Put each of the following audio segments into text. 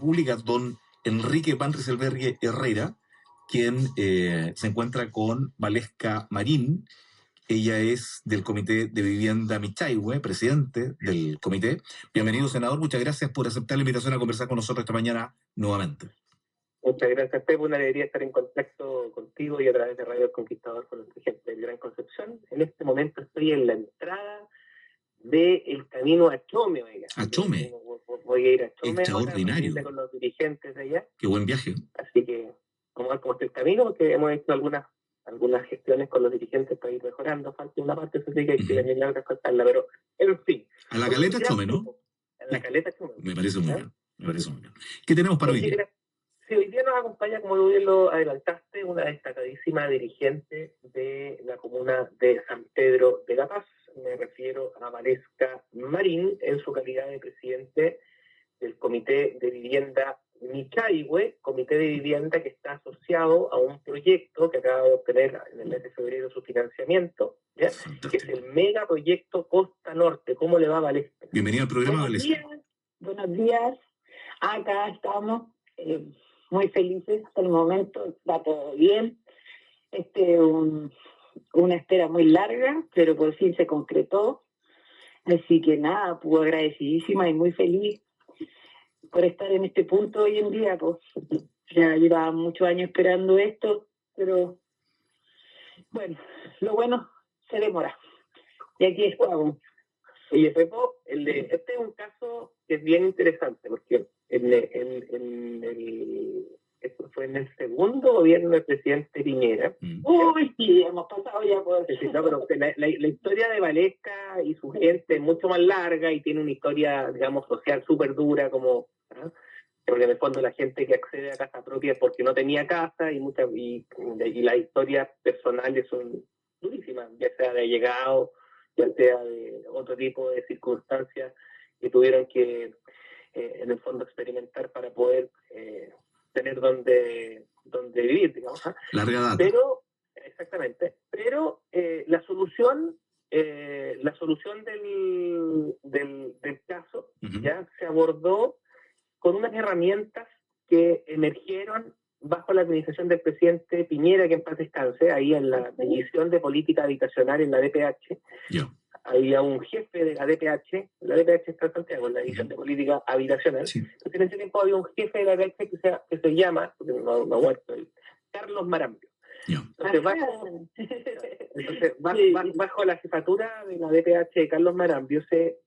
República, don Enrique Van Rysselberghe Herrera, quien se encuentra con Valesca Marín. Ella es del Comité de Vivienda Michaihue, presidente del comité. Bienvenido, senador. Muchas gracias por aceptar la invitación a conversar con nosotros esta mañana nuevamente. Muchas gracias, Pepe. Una alegría estar en contacto contigo y a través de Radio El Conquistador con nuestra gente del Gran Concepción. En este momento estoy en la entrada del camino a Chome. Oiga. ¿A Chome? Voy a ir a Chome. Extraordinario. Ahora, con los dirigentes de allá. Qué buen viaje. Así que vamos a ver cómo está el camino, porque hemos hecho algunas gestiones con los dirigentes para ir mejorando. Falta una parte, eso sí que hay que terminar de contarla, pero en fin. A la Caleta Chome, ¿no? A la Caleta Chome. Me parece muy bien. Me parece muy bien. ¿Qué tenemos para hoy día? Sí, hoy día nos acompaña, como bien lo adelantaste, una destacadísima dirigente de la comuna de San Pedro de la Paz. Me refiero a Valesca Marín, en su calidad de presidente del Comité de Vivienda Michaihue, comité de vivienda que está asociado a un proyecto que acaba de obtener en el mes de febrero su financiamiento, ¿ya? Que es el megaproyecto Costa Norte. ¿Cómo le va, Valesca? Bienvenido al programa, Valesca. Buenos días. Acá estamos muy felices hasta el momento, va todo bien. Una espera muy larga, pero por fin se concretó. Así que nada, pues agradecidísima y muy feliz por estar en este punto hoy en día. Pues ya llevaba muchos años esperando esto, pero bueno, lo bueno se demora. Y aquí estamos. Oye, Pepo, este es un caso que es bien interesante, porque esto fue en el segundo gobierno del presidente Piñera. Uy, sí, hemos pasado ya por... Sí, no, pero la historia de Valesca y su gente es mucho más larga y tiene una historia, digamos, social súper dura, como... ¿no? Porque en el fondo la gente que accede a casa propia es porque no tenía casa y las historias personales son durísimas, ya sea de allegado, ya sea de otro tipo de circunstancias que tuvieron que, en el fondo, experimentar para poder tener donde vivir, digamos. Larga data. Pero, exactamente, pero la solución del caso ya se abordó con unas herramientas que emergieron bajo la administración del presidente Piñera, que en paz descanse, ahí en la División de Política Habitacional, en la DPH. Había un jefe de la DPH está en Santiago, en la División de Política Habitacional. Sí. Entonces, en ese tiempo había un jefe de la DPH que se llama, porque no ha muerto, Carlos Marambio. Entonces, bajo la jefatura de la DPH de Carlos Marambio se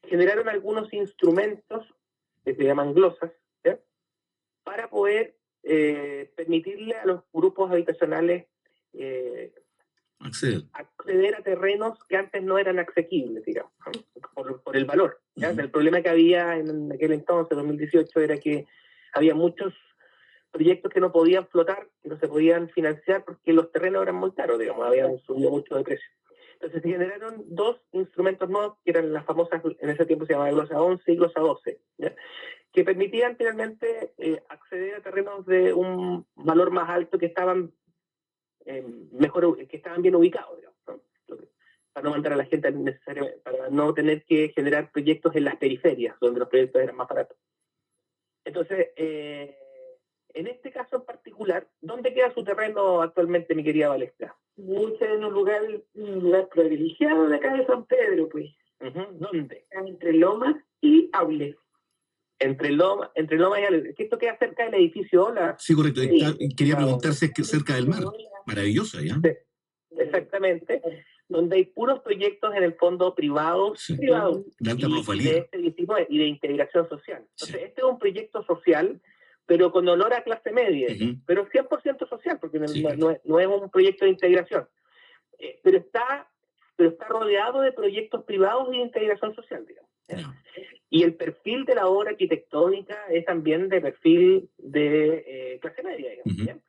generaron algunos instrumentos que se llaman glosas, ¿ya? Para poder permitirle a los grupos habitacionales acceder a terrenos que antes no eran asequibles, digamos, por el valor, ¿ya? El problema que había en aquel entonces, 2018, era que había muchos proyectos que no podían flotar, que no se podían financiar porque los terrenos eran muy caros, digamos, habían subido mucho de precio. Entonces se generaron dos instrumentos nuevos, que eran las famosas, en ese tiempo se llamaba glosa 11 y glosa 12, ¿ya? Que permitían finalmente acceder a terrenos de un valor más alto que estaban que estaban bien ubicados, digamos, ¿no? Para no mandar a la gente para no tener que generar proyectos en las periferias, donde los proyectos eran más baratos. Entonces, en este caso en particular, ¿dónde queda su terreno actualmente, mi querida Valesca? En un lugar privilegiado de acá de San Pedro, pues. ¿Dónde? Entre Lomas y Aule. Entre Lomas y Aule. ¿Que esto queda cerca del edificio Ola? Sí, correcto. Quería preguntar si es que cerca del mar. Maravillosa, ¿ya? Sí, exactamente. Donde hay puros proyectos en el fondo privados, de alta plusvalía y de integración social. Entonces, este es un proyecto social, pero con olor a clase media, pero 100% social, porque no es un proyecto de integración. Pero está rodeado de proyectos privados y de integración social, digamos. Y el perfil de la obra arquitectónica es también de perfil de clase media, digamos.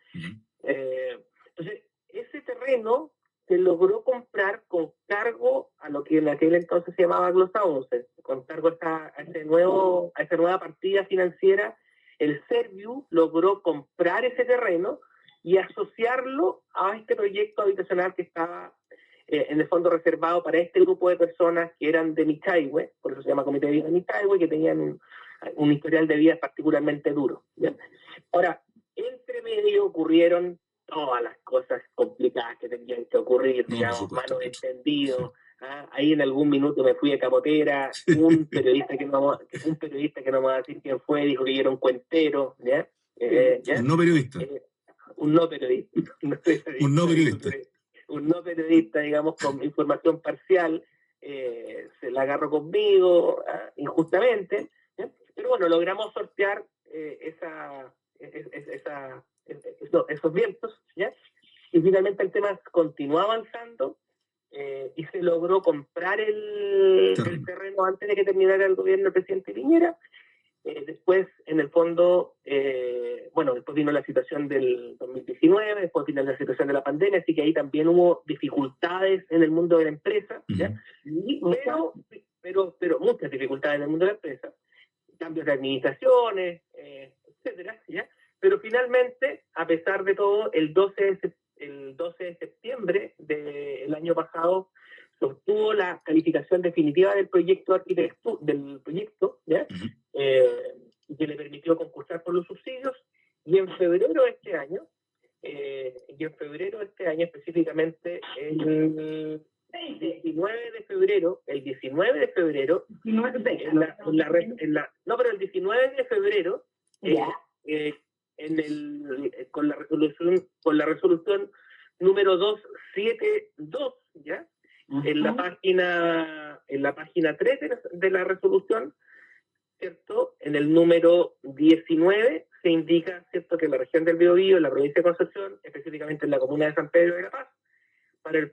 Entonces, ese terreno se logró comprar con cargo a lo que en aquel entonces se llamaba Glosa 11, con cargo a esa nueva partida financiera. El Serviu logró comprar ese terreno y asociarlo a este proyecto habitacional que estaba en el fondo reservado para este grupo de personas que eran de Michaihue, por eso se llama Comité de Vida Michaihue, que tenían un historial de vida particularmente duro. ¿Bien? Ahora, entre medio ocurrieron todas las cosas complicadas que tenían que ocurrir, digamos, malos entendidos. Ahí en algún minuto me fui de capotera, un periodista que no me va a decir quién fue, dijo que yo era un cuentero, ¿ya? Un no periodista. Un no periodista. Un no periodista, digamos, con información parcial, se la agarró conmigo injustamente, ¿ya? Pero bueno, logramos sortear esos vientos, ¿ya? Y finalmente el tema continuó avanzando y se logró comprar el terreno antes de que terminara el gobierno del presidente Piñera. Después, en el fondo, después vino la situación del 2019, después vino la situación de la pandemia, así que ahí también hubo dificultades en el mundo de la empresa, ¿ya? Pero muchas dificultades en el mundo de la empresa, cambios de administraciones, etcétera, ¿ya? Pero finalmente, a pesar de todo, el 12 de septiembre del año pasado se obtuvo la calificación definitiva del proyecto ¿ya? Que le permitió concursar por los subsidios, y en febrero de este año, específicamente el 19 de febrero, el 19 de febrero, con la resolución número 272, ¿ya? En la página 3 de la resolución, ¿cierto? En el número 19 se indica, ¿cierto?, que en la región del Biobío, en la provincia de Concepción, específicamente en la comuna de San Pedro de la Paz, para el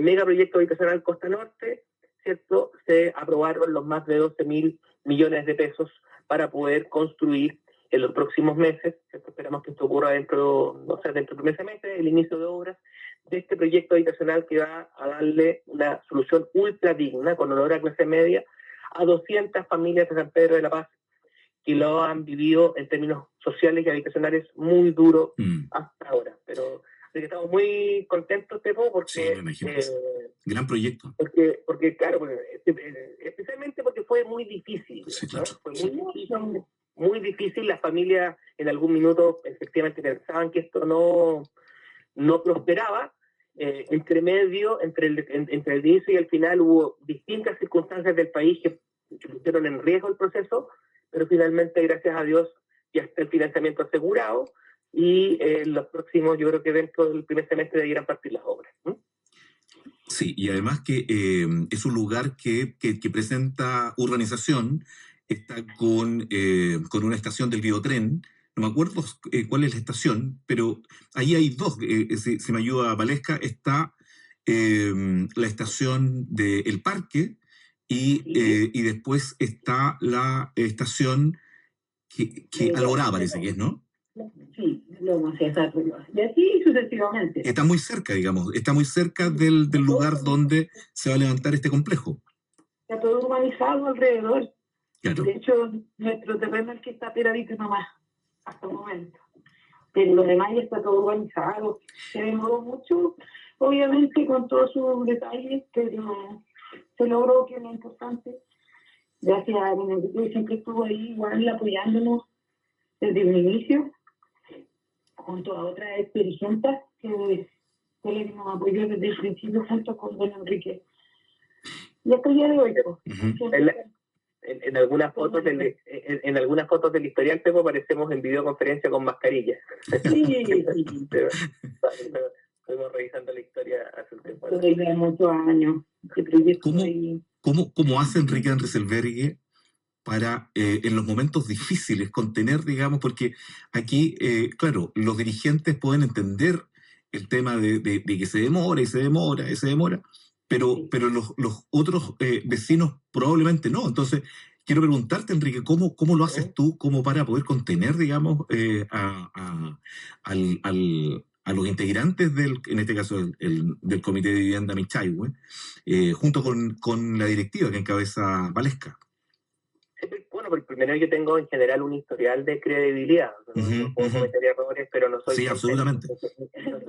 megaproyecto habitacional Costa Norte, ¿cierto?, se aprobaron los más de 12.000 millones de pesos para poder construir en los próximos meses, ¿cierto? Esperamos que esto ocurra dentro del primer semestre, el inicio de obras de este proyecto habitacional que va a darle una solución ultra digna, con olor a clase media, a 200 familias de San Pedro de la Paz que lo han vivido en términos sociales y habitacionales muy duros hasta ahora. Pero estamos muy contentos, Tepo, porque... Sí, gran proyecto. Porque claro, especialmente porque fue muy difícil. Sí, claro. Fue muy difícil. Las familias en algún minuto efectivamente pensaban que esto no prosperaba. Entre el inicio y el final hubo distintas circunstancias del país que pusieron en riesgo el proceso, pero finalmente, gracias a Dios, ya está el financiamiento asegurado, y los próximos, yo creo que dentro del primer semestre debieran partir las obras. Sí, y además que es un lugar que presenta urbanización, está con una estación del biotren. No me acuerdo cuál es la estación, pero ahí hay dos, si me ayuda Valesca, está la estación del Parque y después está la estación que Alborada parece que es, ¿no? Sí, y así sucesivamente. Está muy cerca, digamos, está muy cerca del lugar donde se va a levantar este complejo. Está todo urbanizado alrededor. Claro. De hecho, nuestro terreno es el que está peradito nomás, hasta el momento. Pero lo demás ya está todo urbanizado. Se demoró mucho, obviamente, con todos sus detalles, pero se logró, que es lo importante. Gracias a Enrique, que siempre estuvo ahí igual apoyándonos desde un inicio, junto a otras dirigentes que él nos apoyó desde el principio junto con don Enrique. Y hasta el día de hoy. En algunas fotos en algunas fotos del historial, Pepo, aparecemos en videoconferencia con mascarilla. Sí. Estuvimos revisando la historia hace un tiempo. Hace muchos años. ¿Cómo hace Enrique Andreselbergue para en los momentos difíciles contener, digamos, porque aquí, claro, los dirigentes pueden entender el tema de que se demora, pero los otros vecinos probablemente no. Entonces, quiero preguntarte, Enrique, ¿cómo lo haces tú como para poder contener, digamos, a los integrantes en este caso, del Comité de Vivienda Michaihue, junto con la directiva que encabeza Valesca? Bueno, porque primero yo tengo en general un historial de credibilidad. No puedo cometer errores, pero no soy... Sí, absolutamente.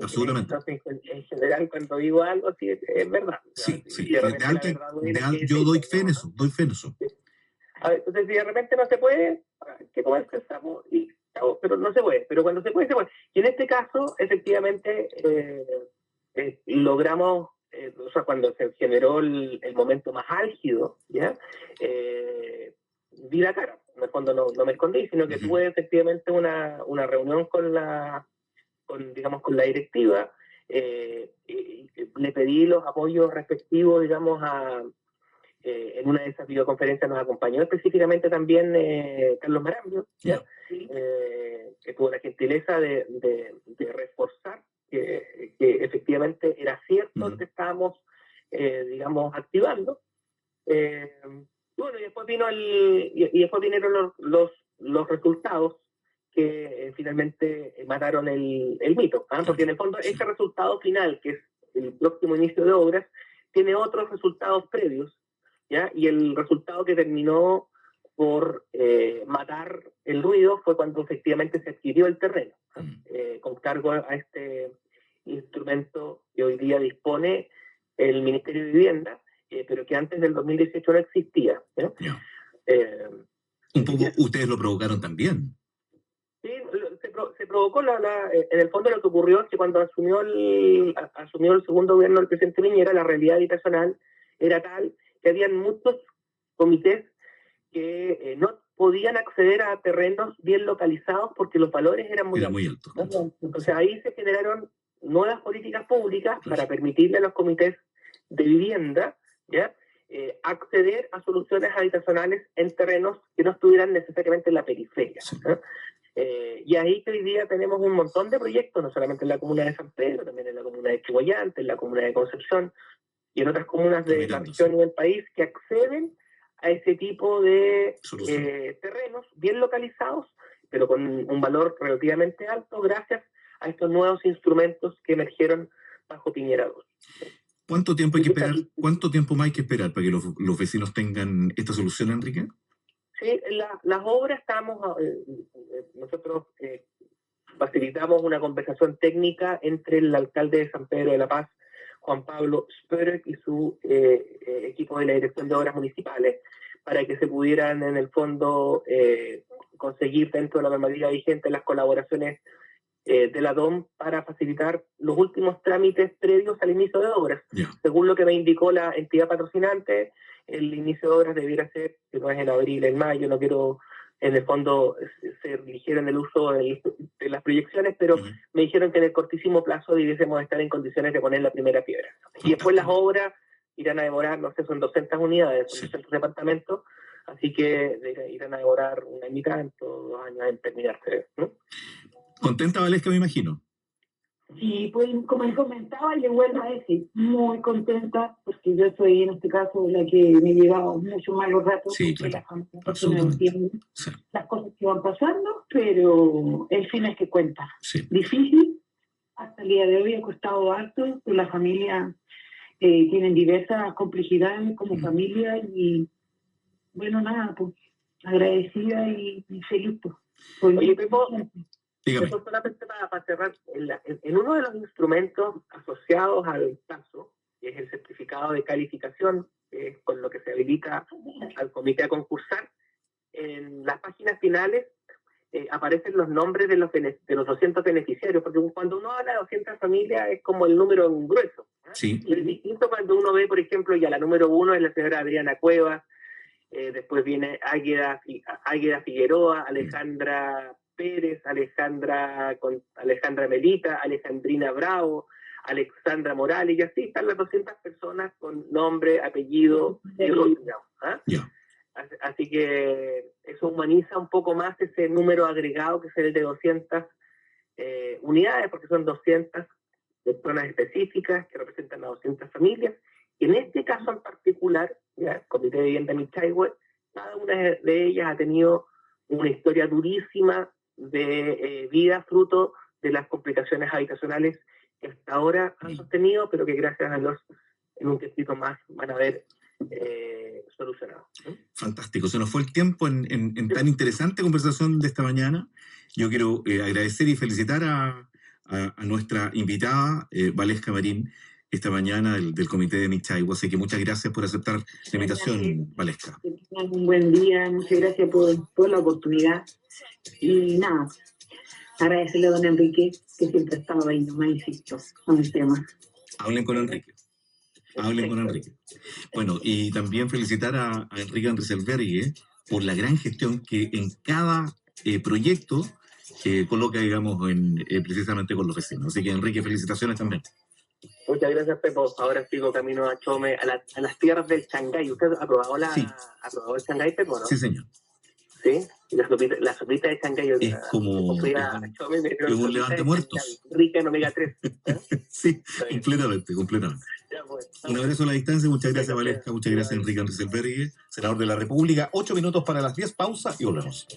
Entonces, en general, cuando digo algo, sí, es verdad. Sí. Yo doy fe en eso, A ver, entonces, si de repente no se puede, hay que comer el sapo y chao, pero no se puede. Pero cuando se puede, se puede. Y en este caso, efectivamente, logramos, o sea, cuando se generó el momento más álgido, ¿ya? Vi la cara. En el fondo no me escondí, sino que tuve efectivamente una reunión digamos, con la directiva. Y le pedí los apoyos respectivos, digamos, en una de esas videoconferencias nos acompañó específicamente también Carlos Marambio, ¿ya? Que tuvo la gentileza de reforzar que efectivamente era cierto lo que estábamos, digamos, activando. Bueno, y después después vinieron los resultados que finalmente mataron el mito, ¿ah? Porque en el fondo ese resultado final, que es el próximo inicio de obras, tiene otros resultados previos, ¿ya? Y el resultado que terminó por matar el ruido fue cuando efectivamente se adquirió el terreno, con cargo a este instrumento que hoy día dispone el Ministerio de Vivienda, pero que antes del 2018 no existía, ¿no? Un poco ustedes lo provocaron también. Sí, se provocó en el fondo lo que ocurrió es que cuando asumió el segundo gobierno del presidente Piñera, la realidad habitacional era tal que habían muchos comités que no podían acceder a terrenos bien localizados porque los valores eran muy altos. Entonces ahí se generaron nuevas políticas públicas para permitirle a los comités de vivienda, ¿ya? Acceder a soluciones habitacionales en terrenos que no estuvieran necesariamente en la periferia, ¿no? Y ahí que hoy día tenemos un montón de proyectos, no solamente en la comuna de San Pedro, también en la comuna de Chihuayante, en la comuna de Concepción y en otras comunas de la región y del país que acceden a ese tipo de terrenos bien localizados, pero con un valor relativamente alto gracias a estos nuevos instrumentos que emergieron bajo Piñera 2. ¿Cuánto tiempo hay que esperar? ¿Cuánto tiempo más hay que esperar para que los vecinos tengan esta solución, Enrique? Sí, las obras nosotros facilitamos una conversación técnica entre el alcalde de San Pedro de la Paz, Juan Pablo Spörek, y su equipo de la Dirección de Obras Municipales, para que se pudieran en el fondo conseguir dentro de la normativa vigente las colaboraciones de la DOM para facilitar los últimos trámites previos al inicio de obras. Según lo que me indicó la entidad patrocinante, el inicio de obras debiera ser, si no es en abril, en mayo, no quiero en el fondo ser ligero en el uso de las proyecciones, pero me dijeron que en el cortísimo plazo debiésemos estar en condiciones de poner la primera piedra. Y después las obras irán a demorar, no sé, son 200 unidades, son 200 departamentos, así que irán a demorar un año y tanto, 2 años en terminarse, ¿no? ¿Contenta, Valesca, me imagino? Sí, pues como les comentaba, le vuelvo a decir, muy contenta, porque yo soy en este caso la que me he llevado mucho más los ratos, porque la familia no entiende las cosas que van pasando, pero el fin es que cuenta. Difícil, hasta el día de hoy ha costado harto, pues la familia tienen diversas complejidades como familia y bueno, nada, pues agradecida y feliz. Pues. Oye, Pepo, eso solamente para cerrar, en uno de los instrumentos asociados al caso, que es el certificado de calificación, con lo que se habilita al comité a concursar, en las páginas finales aparecen los nombres de los 200 beneficiarios, porque cuando uno habla de 200 familias es como el número grueso. Sí. Y es distinto cuando uno ve, por ejemplo, ya la número 1 es la señora Adriana Cuevas, después viene Águeda Figueroa, Alejandra Pérez, Alejandra Melita, Alejandrina Bravo, Alexandra Morales, y así están las 200 personas con nombre, apellido y rol, digamos, Así que eso humaniza un poco más ese número agregado que es el de 200 unidades, porque son 200 personas específicas que representan a 200 familias. Y en este caso en particular, el Comité de Vivienda Michaihue, cada una de ellas ha tenido una historia durísima de vida fruto de las complicaciones habitacionales que hasta ahora han sostenido, pero que gracias a Dios en un tiempito más van a ver solucionado. Fantástico, se nos fue el tiempo en tan interesante conversación de esta mañana. Yo quiero agradecer y felicitar a nuestra invitada, Valesca Marín, esta mañana del comité de Michaiwa. Así que muchas gracias por aceptar la invitación, Valesca. Que tengan un buen día, muchas gracias por la oportunidad. Y nada, agradecerle a don Enrique, que siempre ha estado ahí, nomás insisto, con el tema. Hablen con Enrique. Hablen con Enrique. Bueno, y también felicitar a Enrique Andreselberghe por la gran gestión que en cada proyecto coloca, digamos, precisamente con los vecinos. Así que, Enrique, felicitaciones también. Muchas gracias, Pepo. Ahora sigo camino a Chome, a las tierras del Shanghái. ¿Usted ha probado Sí. ¿Ha probado el Shanghái, Pepo, no? Sí, señor. ¿Sí? La sopita de Shanghái. Es como es un levante muertos. Rica en omega 3. Sí, completamente. Ya, pues, Un abrazo a la distancia. Muchas gracias, Valesca. Muchas gracias, Enrique Andreselberghe, senador de la República. 8 minutos para las 10. Pausa y volvemos.